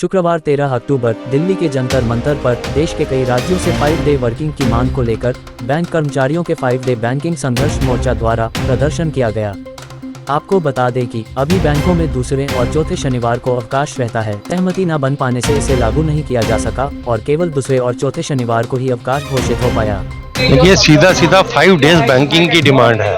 शुक्रवार 13 अक्टूबर दिल्ली के जंतर मंतर पर देश के कई राज्यों से 5 डे वर्किंग की मांग को लेकर बैंक कर्मचारियों के 5 डे बैंकिंग संघर्ष मोर्चा द्वारा प्रदर्शन किया गया। आपको बता दें कि अभी बैंकों में दूसरे और चौथे शनिवार को अवकाश रहता है। सहमति न बन पाने से इसे लागू नहीं किया जा सका और केवल दूसरे और चौथे शनिवार को ही अवकाश घोषित हो पाया। ये सीधा 5 डेज बैंकिंग की डिमांड है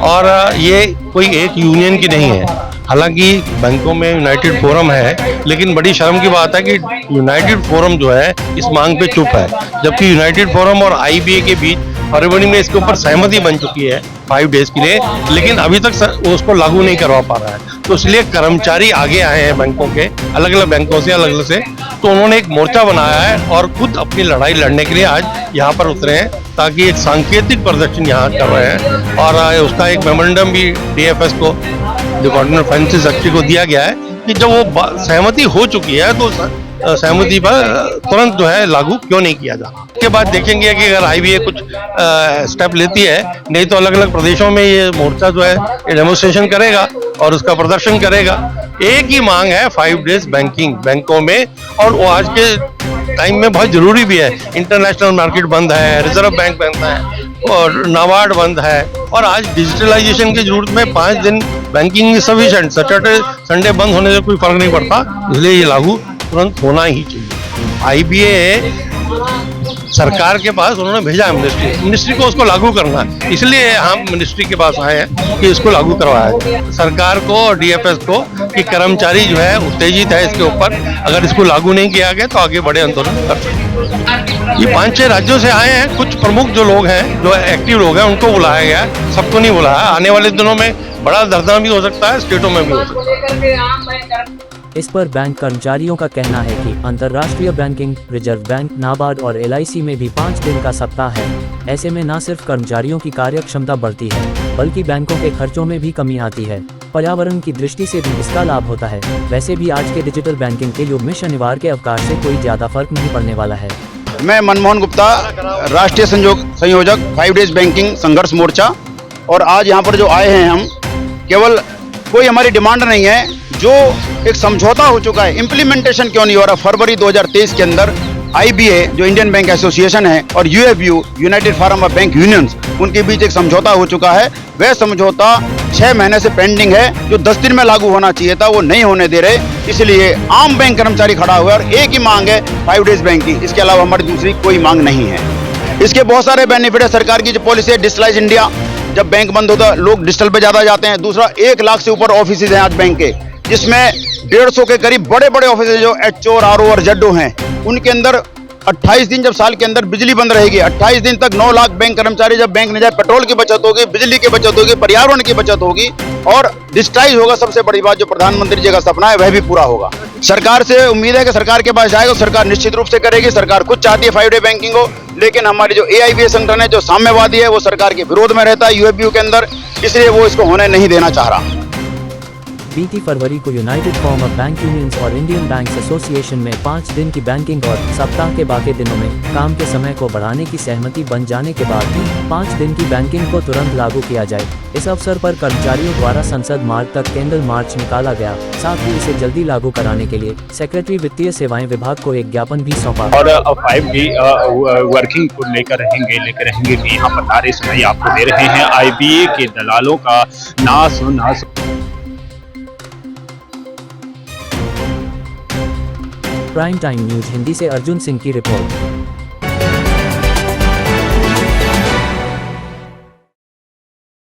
और ये कोई एक यूनियन की नहीं है। हालांकि बैंकों में यूनाइटेड फोरम है, लेकिन बड़ी शर्म की बात है कि यूनाइटेड फोरम जो है इस मांग पे चुप है, जबकि यूनाइटेड फोरम और आईबीए के बीच फरवरी में इसके ऊपर सहमति बन चुकी है 5 डेज के लिए, लेकिन अभी तक उसको लागू नहीं करवा पा रहा है। तो इसलिए कर्मचारी आगे आए हैं बैंकों के, अलग अलग बैंकों से अलग अलग से, तो उन्होंने एक मोर्चा बनाया है और खुद अपनी लड़ाई लड़ने के लिए आज यहाँ पर उतरे हैं, ताकि एक सांकेतिक प्रदर्शन यहाँ कर रहे हैं। और उसका एक मेमोरेंडम भी डीएफएस को, डिपार्टमेंट ऑफ फाइनेंस सेक्रेटरी को दिया गया है कि जब वो सहमति हो चुकी है तो सहमति पर तुरंत जो है लागू क्यों नहीं किया जा रहा। उसके बाद देखेंगे कि अगर आईबीए कुछ स्टेप लेती है, नहीं तो अलग अलग प्रदेशों में ये मोर्चा जो है डेमोन्स्ट्रेशन करेगा और उसका प्रदर्शन करेगा। एक ही मांग है 5 डेज बैंकिंग बैंकों में, और वो आज के टाइम में बहुत जरूरी भी है। इंटरनेशनल मार्केट बंद है, रिजर्व बैंक बंद है और नाबार्ड बंद है, और आज डिजिटलाइजेशन की जरूरत में 5 दिन बैंकिंग सफिशिएंट, सैटरडे संडे बंद होने से कोई फर्क नहीं पड़ता, इसलिए ये लागू तुरंत होना ही चाहिए। आईबीए सरकार के पास उन्होंने भेजा है मिनिस्ट्री को उसको लागू करना है, इसलिए हम मिनिस्ट्री के पास आए हैं कि इसको लागू करवाया सरकार को और डीएफएस को, कि कर्मचारी जो है उत्तेजित है इसके ऊपर। अगर इसको लागू नहीं किया गया तो आगे बड़े आंदोलन कर सकते। ये 5-6 राज्यों से आए हैं, कुछ प्रमुख जो लोग हैं, जो एक्टिव लोग हैं, उनको बुलाया गया है, सबको नहीं बुलाया। आने वाले दिनों में बड़ा धरना भी हो सकता है, स्टेटों में भी हो सकता है। इस पर बैंक कर्मचारियों का कहना है कि अंतर्राष्ट्रीय बैंकिंग, रिजर्व बैंक, नाबार्ड और एलआईसी में भी 5 दिन का सप्ताह है। ऐसे में न सिर्फ कर्मचारियों की कार्य क्षमता बढ़ती है, बल्कि बैंकों के खर्चों में भी कमी आती है। पर्यावरण की दृष्टि से भी इसका लाभ होता है। वैसे भी आज के डिजिटल बैंकिंग के युग में शनिवार के अवकाश से कोई ज्यादा फर्क नहीं पड़ने वाला है। मैं मनमोहन गुप्ता, राष्ट्रीय संयोजक 5 डेज बैंकिंग संघर्ष मोर्चा, और आज यहाँ पर जो आए हैं हम, केवल कोई हमारी डिमांड नहीं है, जो एक समझौता हो चुका है, इम्प्लीमेंटेशन क्यों नहीं हो रहा। फरवरी 2023 के अंदर आईबीए जो इंडियन बैंक एसोसिएशन है और UFU, United Forum of Bank Unions, उनके बीच एक समझौता हो चुका है। वह समझौता 6 महीने से पेंडिंग है, जो 10 दिन में लागू होना चाहिए था, वो नहीं होने दे रहे। इसलिए आम बैंक कर्मचारी खड़ा हुआ है और एक ही मांग है 5 डेज बैंकिंग, इसके अलावा हमारी दूसरी कोई मांग नहीं है। इसके बहुत सारे बेनिफिट है। सरकार की जो पॉलिसी है डिजिटलाइज इंडिया, जब बैंक बंद होता है लोग डिजिटल पे ज्यादा जाते हैं। दूसरा, 1 लाख से ऊपर ऑफिस हैं आज बैंक के, जिसमें 150 के करीब बड़े बड़े ऑफिस जो एचओ, आरओ और जेडओ हैं, उनके अंदर 28 दिन जब साल के अंदर बिजली बंद रहेगी, 28 दिन तक 9 लाख बैंक कर्मचारी जब बैंक नहीं जाए, पेट्रोल की बचत होगी, बिजली की बचत होगी, पर्यावरण की बचत होगी और डिजिटाइज होगा। सबसे बड़ी बात, जो प्रधानमंत्री जी का सपना है वह भी पूरा होगा। सरकार से उम्मीद है कि सरकार के पास जाएगा, सरकार निश्चित रूप से करेगी। सरकार खुद चाहती है 5 डे बैंकिंग हो, लेकिन हमारी जो एआईबीए संगठन है, जो साम्यवादी है, वो सरकार के विरोध में रहता है यूएफयू के अंदर, इसलिए वो इसको होने नहीं देना चाह रहा। बीती फरवरी को United Forum of Bank unions और इंडियन बैंक्स एसोसिएशन में 5 दिन की बैंकिंग और सप्ताह के बाकी दिनों में काम के समय को बढ़ाने की सहमति बन जाने के बाद भी 5 दिन की बैंकिंग को तुरंत लागू किया जाए। इस अवसर पर कर्मचारियों द्वारा संसद मार्ग तक कैंडल मार्च निकाला गया। साथ ही इसे जल्दी लागू कराने के लिए सेक्रेटरी वित्तीय सेवाएं विभाग को एक ज्ञापन भी सौंपा। और 5 डे वर्किंग को लेकर रहेंगे भी यहाँ पर सारे समय आपको दे रहे हैं। आईबीए के दलालों का नाश। प्राइम टाइम न्यूज हिंदी से अर्जुन सिंह की रिपोर्ट।